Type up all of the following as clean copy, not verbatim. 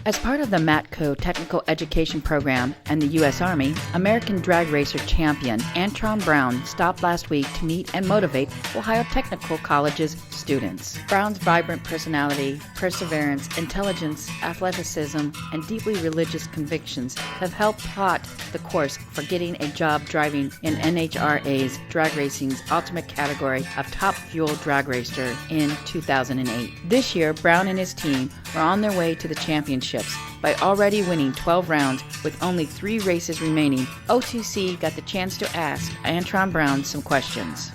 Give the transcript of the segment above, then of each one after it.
As part of the Matco Technical Education Program and the U.S. Army, American drag racer champion Antron Brown stopped last week to meet and motivate Ohio Technical College's students. Brown's vibrant personality, perseverance, intelligence, athleticism, and deeply religious convictions have helped plot the course for getting a job driving in NHRA's drag racing's ultimate category of top fuel drag racer in 2008. This year, Brown and his team were on their way to the championships by already winning 12 rounds with only 3 races remaining. O2C got the chance to ask Antron Brown some questions.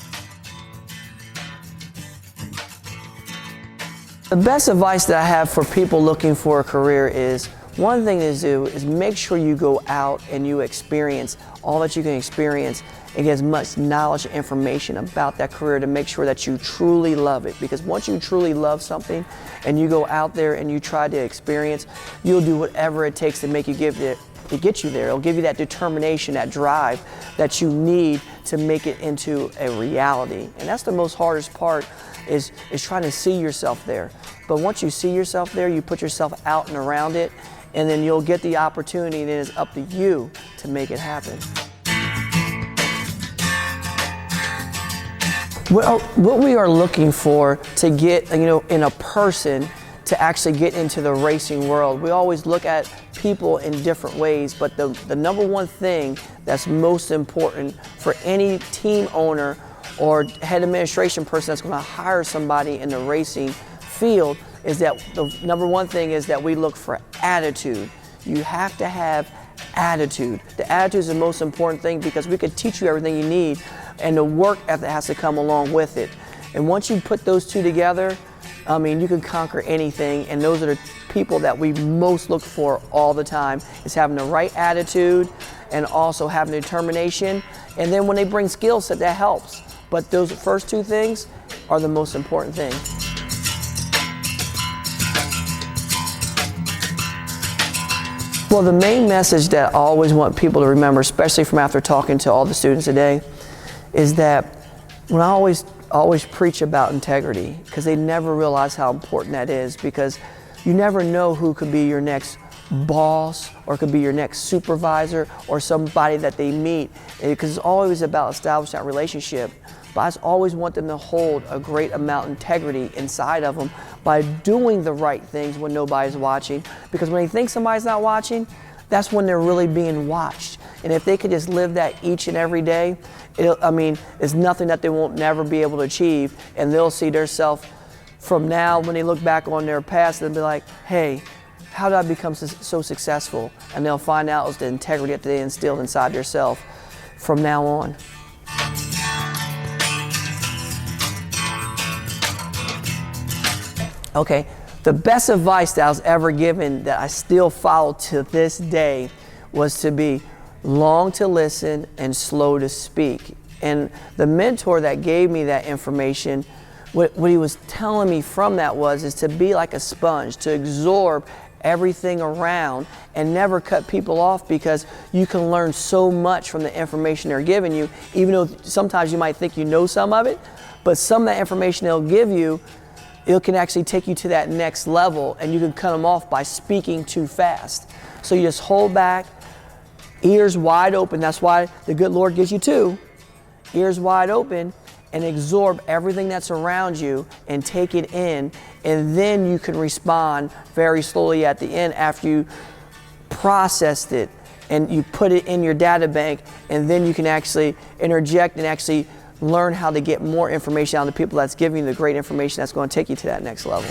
The best advice that I have for people looking for a career is, one thing to do is make sure you go out and you experience all that you can experience and get as much knowledge and information about that career to make sure that you truly love it. Because once you truly love something and you go out there and you try to experience, you'll do whatever it takes to make you to get you there. It'll give you that determination, that drive that you need to make it into a reality. And that's the most hardest part, is trying to see yourself there. But once you see yourself there, you put yourself out and around it, and then you'll get the opportunity, and then it's up to you to make it happen. Well, what we are looking for to get, in a person to actually get into the racing world, we always look at people in different ways, but the number one thing that's most important for any team owner or head administration person that's going to hire somebody in the racing field is that the number one thing is that we look for attitude. You have to have attitude. The attitude is the most important thing, because we could teach you everything you need, and the work ethic has to come along with it. And once you put those two together, you can conquer anything, and those are the people that we most look for all the time, is having the right attitude and also having determination. And then when they bring skill set, that helps. But those first two things are the most important thing. Well, the main message that I always want people to remember, especially from after talking to all the students today, is that when I always preach about integrity, because they never realize how important that is, because you never know who could be your next boss or could be your next supervisor or somebody that they meet, because it's always about establishing that relationship. But I always want them to hold a great amount of integrity inside of them by doing the right things when nobody's watching, because when they think somebody's not watching, that's when they're really being watched. And if they could just live that each and every day, it's nothing that they won't never be able to achieve, and they'll see themselves from now when they look back on their past and be like, hey, how did I become so successful? And they'll find out it's the integrity that they instilled inside themselves from now on. Okay, the best advice that I was ever given that I still follow to this day was to be long to listen and slow to speak. And the mentor that gave me that information, what he was telling me from that is to be like a sponge, to absorb everything around and never cut people off, because you can learn so much from the information they're giving you, even though sometimes you might think you know some of it, but some of that information they'll give you, it can actually take you to that next level, and you can cut them off by speaking too fast. So you just hold back, ears wide open. That's why the good Lord gives you 2, ears wide open, and absorb everything that's around you and take it in, and then you can respond very slowly at the end after you processed it and you put it in your data bank, and then you can actually interject and actually learn how to get more information out of the people that's giving you the great information that's going to take you to that next level.